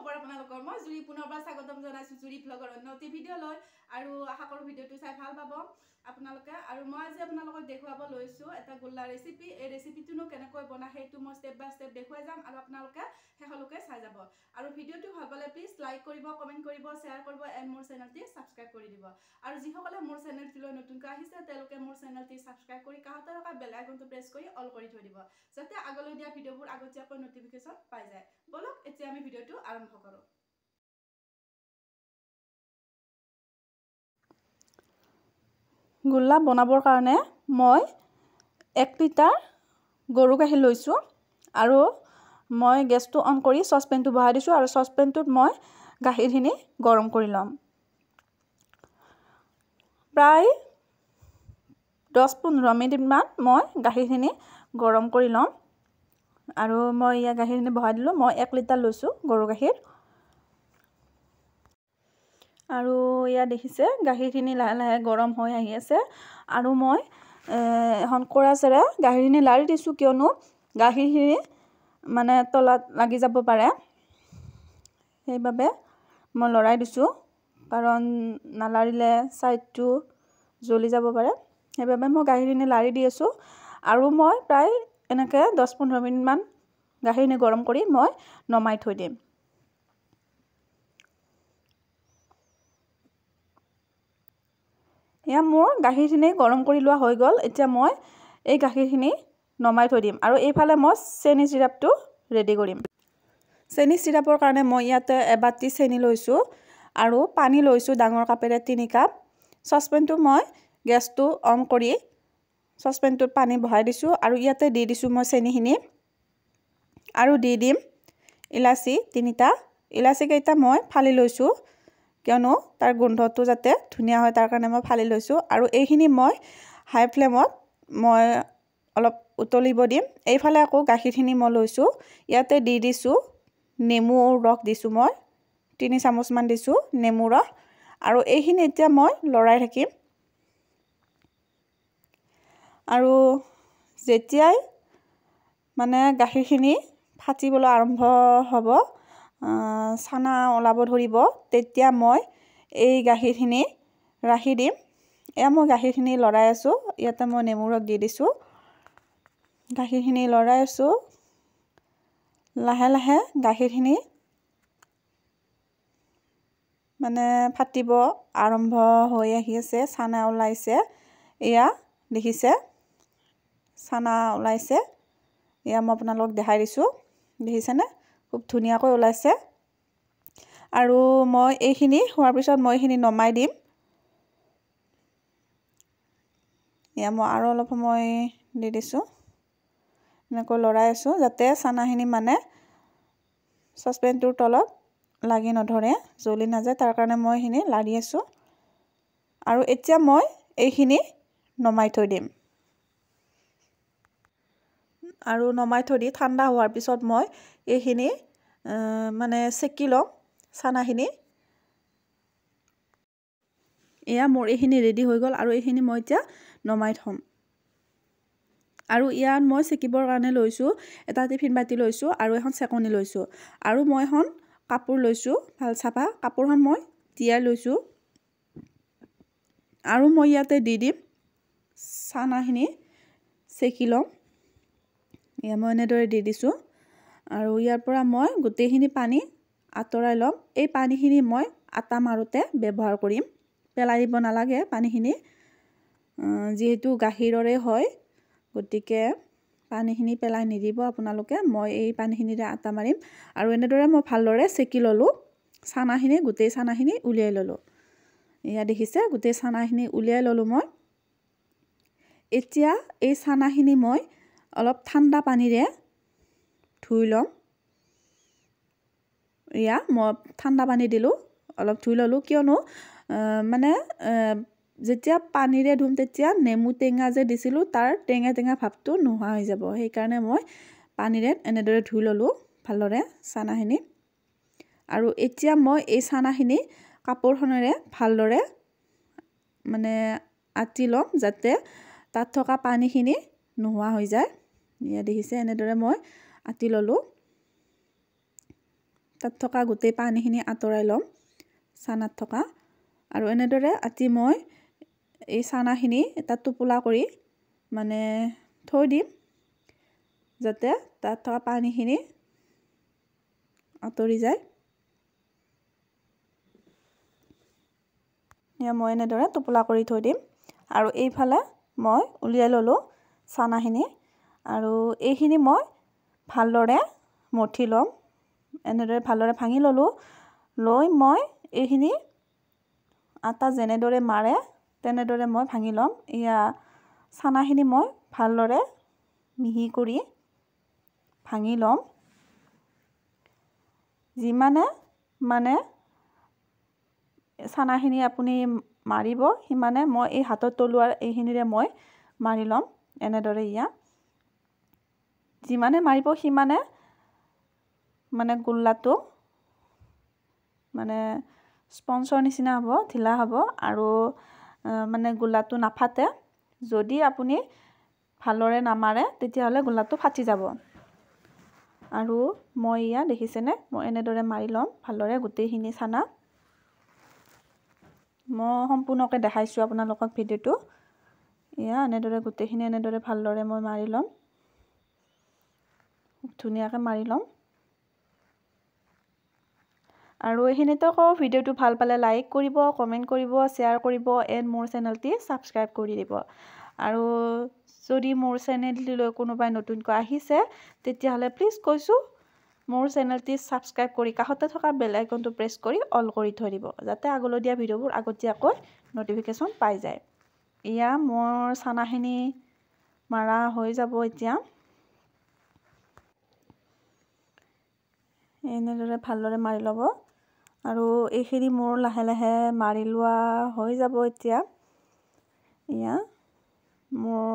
খবৰ আপোনালোকৰ মই জুৰি পুনৰবাৰ স্বাগতম জনাইছো জুৰি ব্লগৰ অন্য এটি ভিডিঅ লৈ আৰু আশা কৰো ভিডিঅটো চাই ভাল পাব আপোনালোকে আৰু মই আজি আপোনালোকক দেখুৱাব লৈছো এটা গোল্লা ৰেচিপি এই ৰেচিপিটোনো কেনেকৈ বনা হেতু মই স্টেপ বাই স্টেপ দেখুৱাই যাম আৰু আপোনালোকে হেহলকে চাই যাব আৰু ভিডিঅটো ভাল পালে প্লিজ লাইক কৰিব কমেন্ট কৰিব শেয়াৰ কৰিব এণ্ড মোৰ চেনেলটি সাবস্ক্ৰাইব কৰি দিব আৰু যিসকলে মোৰ চেনেলটিলৈ নতুনকৈ আহিছে তেওঁলোকে মোৰ চেনেলটি সাবস্ক্ৰাইব কৰি কাষতে থকা বেল আইকনটো প্ৰেছ কৰি অল কৰি থৈ দিব যাতে আগলৈ দিয়া ভিডিঅবোৰ আগতীয়াকৈ নটিফিকেশন পাই যায় বলক এতিয়া আমি ভিডিঅটো আৰম্ভ কৰো গোল্লা বনাবৰ কাৰণে মই 1 লিটাৰ গৰু গাখীৰ লৈছো আৰু মই গেছটো অন কৰি সসপেনটো বহাই দিছো আৰু সসপেনটোত মই গাখীৰখিনি গৰম কৰি লম প্ৰায় 10-15 মিনিট মান মই গাখীৰখিনি গৰম কৰি লম আৰু মই ইয়া গাখীৰখিনি বহাই দিলো মই 1 লিটাৰ লৈছো গৰু গাখীৰ আৰু ইয়া দেখিছে গাখীৰখিনি লাহে লাহে গৰম হৈ আহি আছে আৰু মই এখন কৰাছেৰে গাখীৰখিনি লাৰি দিছো কিয়নো গাখীৰখিনি মানে তলত লাগি যাব পাৰে সেইবাবে মই লৰাই দিছো কাৰণ নালাৰিলে সাইডটো জ্বলি যাব পাৰে সেইবাবে মই গাখীৰখিনি লাৰি দি আছো আৰু মই প্ৰায় এনেকে 10-15 মিনিট মান গাখীৰখিনি গৰম কৰি মই নমাই থৈ দিম ইয়া মোৰ গাখীৰখিনি গৰম কৰি লোৱা হৈ গল এতিয়া মই এই গাখীৰখিনি নমাই থৈ দিম আৰু এইফালে মই চেনি সিৰাপটো ৰেডি কৰিম চেনি সিৰাপৰ কাৰণে মই ইয়াতে এবাটি চেনি লৈছো আৰু পানী লৈছো ডাঙৰ কাপেৰে 3 কাপ সসপেনটো মই গেছটো অন কৰি সসপেনটোত পানী বহাই দিছো আৰু ইয়াতে দি দিছো মই চেনিখিনি আৰু দি দিম ইলাচি 3টা ইলাচি কেইটা মই ফালি লৈছো কিয়নো তাৰ গন্ধটো যাতে ধুনিয়া হয় তাৰ কাৰণে মই ফালি লৈছো আৰু এইখিনি মই হাই ফ্লেমত মই অলপ উতলিব দিম এইফালে আকৌ গাখীৰখিনি মই লৈছো ইয়াতে দি দিছো নেমু ৰস দিছো মই 3 চামুচ মান দিছো নেমু ৰস আৰু এইখিনি এতিয়া মই লৰাই থাকিম আৰু যেতিয়াই মানে গাখীৰখিনি ফাটিবলৈ আৰম্ভ হ'ব ছানা ওলাব ধৰিব তেতিয়া মই এই গাখীৰখিনি ৰাখি দিম এয়া মই গাখীৰখিনি লৰাই আছো ইয়াতে মই নেমু ৰস দি দিছো গাখীৰখিনি লৰাই আছো লাহে লাহে গাখীৰখিনি মানে ফাটিব আৰম্ভ হৈ আহি আছে ছানা ওলাইছে এয়া দেখিছে ছানা ওলাইছে এয়া মই আপোনালোকক দেখাই দিছো দেখিছেনে খুব ধুনিয়াকৈ ওলাইছে আৰু মই এইখিনি হোৱাৰ পিছত মই এইখিনি নমাই দিম এয়া মই আৰু অলপ সময় দি দিছো এনেকৈ লৰাই আছো যাতে ছানাখিনি মানে সসপেনটোৰ তলত লাগি নধৰে জ্বলি নাযায় তাৰ কাৰণে মই এইখিনি লাৰি আছো আৰু এতিয়া মই এইখিনি নমাই থৈ দিম আৰু নমাই থৈ দি ঠাণ্ডা হোৱাৰ পিছত মই এইখিনি মানে সেকি লম ছানাখিনি এয়া মোৰ এইখিনি ৰেডি হৈ গল আৰু এইখিনি মই এতিয়া নমাই থম আৰু ইয়াত মই সেকিবৰ কাৰণে লৈছো এটা টিফিন বাটি লৈছো আৰু এখন সেকনি লৈছো আৰু মই এখন কাপোৰ লৈছো ভাল চাফা কাপোৰখন মই তিয়াই লৈছো আৰু মই ইয়াতে দি দিম ছানাখিনি সেকি লম এয়া মই এনেদৰে দি দিছো আৰু ইয়াৰ পৰা মই গোটেইখিনি পানী আতৰাই লম এই পানীখিনি মই আটা মাৰোতে ব্যৱহাৰ কৰিম পেলাই দিব নালাগে পানীখিনি যেহেতু গাখীৰৰে হয় গতিকে পানীখিনি পেলাই নিদিব আপোনালোকে মই এই পানীখিনিৰে আটা মাৰিম আৰু এনেদৰে মই ভালদৰে সেকি ললো ছানাখিনি গোটেই ছানাখিনি উলিয়াই ললো এয়া দেখিছে গোটেই ছানাখিনি উলিয়াই ললো মই এতিয়া এই ছানাখিনি মই অলপ ঠাণ্ডা পানীৰে ধুই লম ইয়া মই ঠাণ্ডা পানী দিলো অলপ ধুই ললো কিয়নো মানে যেতিয়া পানীৰে ধুম তেতিয়া নেমু টেঙা যে দিছিলো তাৰ টেঙা টেঙা ভাৱটো নোহোৱা হৈ যাব সেই কাৰণে মই পানীৰে এনেদৰে ধুই ললো ভালদৰে ছানাখিনি আৰু এতিয়া মই এই ছানাখিনি কাপোৰখনেৰে ভালদৰে মানে আতি লম যাতে তাত থকা পানীখিনি নোহোৱা হৈ যায় ইয়া দেখিছে এনেদৰে মই আতি ললো তাত থকা গোটেই পানীখিনি আঁতৰাই ল'ম চানাত থকা আৰু এনেদৰে আতি মই এই চানাখিনি এটা টোপোলা কৰি মানে থৈ দিম যাতে তাত থকা পানীখিনি আঁতৰি যায় মই এনেদৰে টোপোলা কৰি থৈ দিম আৰু এইফালে মই উলিয়াই ল'লোঁ চানাখিনি আৰু এইখিনি মই ভালদৰে মঠি ল'ম এনেদৰে ভালদৰে ভাঙি ল'লোঁ লৈ মই এইখিনি আটা যেনেদৰে মাৰে তেনেদৰে মই ভাঙি ল'ম ইয়া চানাখিনি মই ভালদৰে মিহি কৰি ভাঙি ল'ম যিমানে মানে চানাখিনি আপুনি মাৰিব সিমানে মই এই হাতৰ তলুৱাৰ এইখিনিৰে মই মাৰি ল'ম এনেদৰে ইয়া যিমানে মাৰিব সিমানে মানে গোল্লাটো মানে স্পঞ্জৰ নিচিনা হ'ব ঢিলা হ'ব আৰু মানে গোল্লাটো নাফাটে যদি আপুনি ভালদৰে নামাৰে তেতিয়াহ'লে গোল্লাটো ফাটি যাব আৰু মই ইয়া দেখিছেনে মই এনেদৰে মাৰি ল'ম ভালদৰে গোটেইখিনি চানা মই সম্পূৰ্ণকৈ দেখাইছোঁ আপোনালোকক ভিডিঅ'টো ইয়া এনেদৰে গোটেইখিনি এনেদৰে ভালদৰে মই মাৰি ল'ম ধুনীয়াকৈ মাৰি ল'ম আৰু এইখিনিতে কওঁ ভিডিঅ'টো ভাল পালে লাইক কৰিব কমেণ্ট কৰিব শ্বেয়াৰ কৰিব এণ্ড মোৰ চেনেলটি ছাবস্ক্ৰাইব কৰি দিব আৰু যদি মোৰ চেনেলটিলৈ কোনোবাই নতুনকৈ আহিছে তেতিয়াহ'লে প্লিজ কৈছোঁ মোৰ চেনেলটি ছাবস্ক্ৰাইব কৰি কাষতে থকা বেল আইকনটো প্ৰেছ কৰি অল কৰি থৈ দিব যাতে আগলৈ দিয়া ভিডিঅ'বোৰ আগতীয়াকৈ নটিফিকেশ্যন পাই যায় ইয়া মোৰ চানাখিনি মাৰা হৈ যাব এতিয়া এনেদৰে ভালদৰে মাৰি ল'ব আৰু এইখিনি মোৰ লাহে লাহে মাৰি লোৱা হৈ যাব এতিয়া ইয়া মোৰ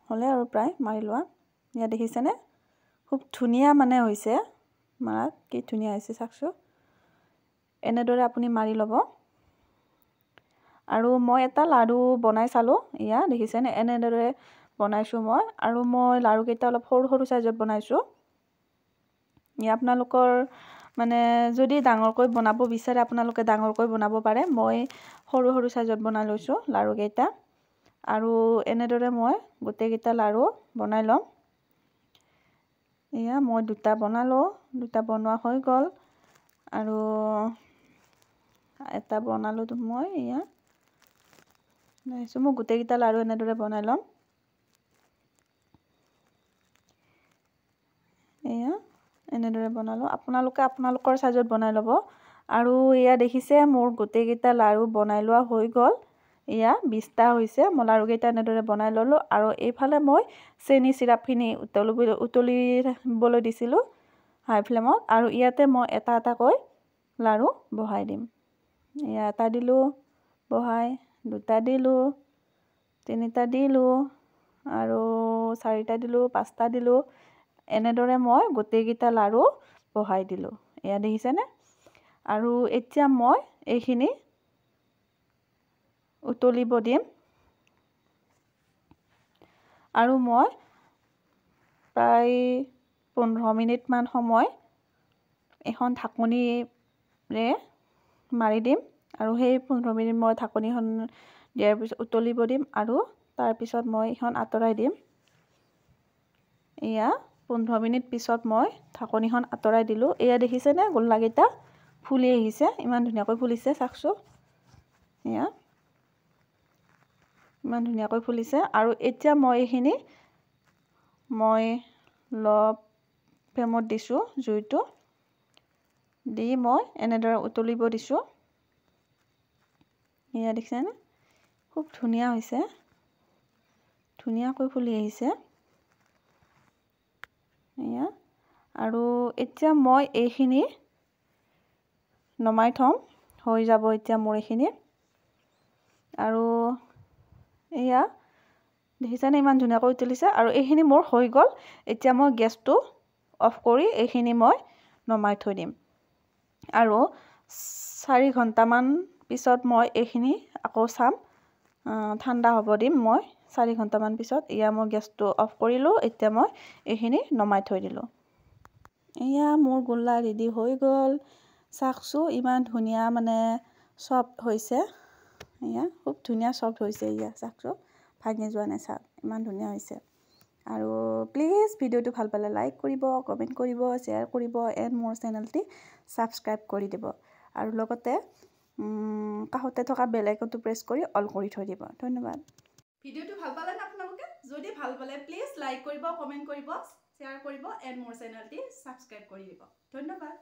হ'লে আৰু প্ৰায় মাৰি লোৱা ইয়া দেখিছেনে খুব ধুনীয়া মানে হৈছে মাৰাত কি ধুনীয়া হৈছে চাওকচোন এনেদৰে আপুনি মাৰি ল'ব আৰু মই এটা লাড়ু বনাই চালোঁ ইয়া দেখিছেনে এনেদৰে বনাইছোঁ মই আৰু মই লাড়ুকেইটা অলপ সৰু সৰু চাইজত বনাইছোঁ ইয়া আপোনালোকৰ মানে যদি ডাঙৰকৈ বনাব বিচাৰে আপোনালোকে ডাঙৰকৈ বনাব পাৰে মই সৰু সৰু চাইজত বনাই লৈছোঁ লাড়ুকেইটা আৰু এনেদৰে মই গোটেইকেইটা লাড়ু বনাই ল'ম এয়া মই দুটা বনালোঁ দুটা বনোৱা হৈ গ'ল আৰু এটা বনালোঁ মই এয়া মই গোটেইকেইটা লাড়ু এনেদৰে বনাই ল'ম এয়া এনেদৰে বনালোঁ আপোনালোকে আপোনালোকৰ চাইজত বনাই ল'ব আৰু এয়া দেখিছে মোৰ গোটেইকেইটা লাড়ু বনাই লোৱা হৈ গ'ল এয়া 20টা হৈছে মই লাড়ুকেইটা এনেদৰে বনাই ল'লোঁ আৰু এইফালে মই চেনি চিৰাপখিনি উতলিবলৈ দিছিলোঁ হাই ফ্লেমত আৰু ইয়াতে মই এটা এটাকৈ লাড়ু বহাই দিম এয়া এটা দিলোঁ বহাই দুটা দিলোঁ তিনিটা দিলোঁ আৰু চাৰিটা দিলোঁ পাঁচটা দিলোঁ এনেদৰে মই গোটেইকেইটা লাড়ু বহাই দিলোঁ এয়া দেখিছেনে আৰু এতিয়া মই এইখিনি উতলিব দিম আৰু মই প্ৰায় 15 মিনিটমান সময় এখন ঢাকনিৰে মাৰি দিম আৰু সেই 15 মিনিট মই ঢাকনিখন দিয়াৰ পিছত উতলিব দিম আৰু তাৰপিছত মই এখন আঁতৰাই দিম এয়া 15 মিনিট পিছত মই ঢাকনিখন আঁতৰাই দিলোঁ এয়া দেখিছেনে গোল্লাকেইটা ফুলি আহিছে ইমান ধুনীয়াকৈ ফুলিছে চাওকচোন এয়া ইমান ধুনীয়াকৈ ফুলিছে আৰু এতিয়া মই এইখিনি মই ল' ফ্লেমত দিছোঁ জুইটো দি মই এনেদৰে উতলিব দিছোঁ এয়া দেখিছেনে খুব ধুনীয়া হৈছে ধুনীয়াকৈ ফুলি আহিছে এয়া আৰু এতিয়া মই এইখিনি নমাই থম হৈ যাব এতিয়া মোৰ এইখিনি আৰু এয়া দেখিছেনে ইমান ধুনীয়াকৈ উতলিছে আৰু এইখিনি মোৰ হৈ গ'ল এতিয়া মই গেছটো অফ কৰি এইখিনি মই নমাই থৈ দিম আৰু 4 ঘণ্টামান পিছত মই এইখিনি আকৌ চাম ঠাণ্ডা হ'ব দিম মই 4 ঘণ্টামান পিছত এয়া মই গেছটো অফ কৰিলোঁ এতিয়া মই এইখিনি নমাই থৈ দিলোঁ এয়া মোৰ গোল্লা ৰেডি হৈ গ'ল চাওকচোন ইমান ধুনীয়া মানে সফ্ট হৈছে এয়া খুব ধুনীয়া সফ্ট হৈছে এয়া চাওকচোন ভাঙি যোৱা নাই চাওক ইমান ধুনীয়া হৈছে আৰু প্লিজ ভিডিওটো ভাল পালে লাইক কৰিব কমেন্ট কৰিব শ্বেয়াৰ কৰিব এণ্ড মোৰ চেনেলটি সাবস্ক্ৰাইব কৰি দিব আৰু লগতে কাষতে থকা বেল আইকনটো প্ৰেছ কৰি অল কৰি থৈ দিব ধন্যবাদ ভিডিওটো ভাল পালে না আপোনালোকে যদি ভাল পালে প্লিজ লাইক কৰিব কমেন্ট কৰিব শ্বেয়াৰ কৰিব এণ্ড মোৰ চেনেলটি সাবস্ক্ৰাইব কৰি দিব ধন্যবাদ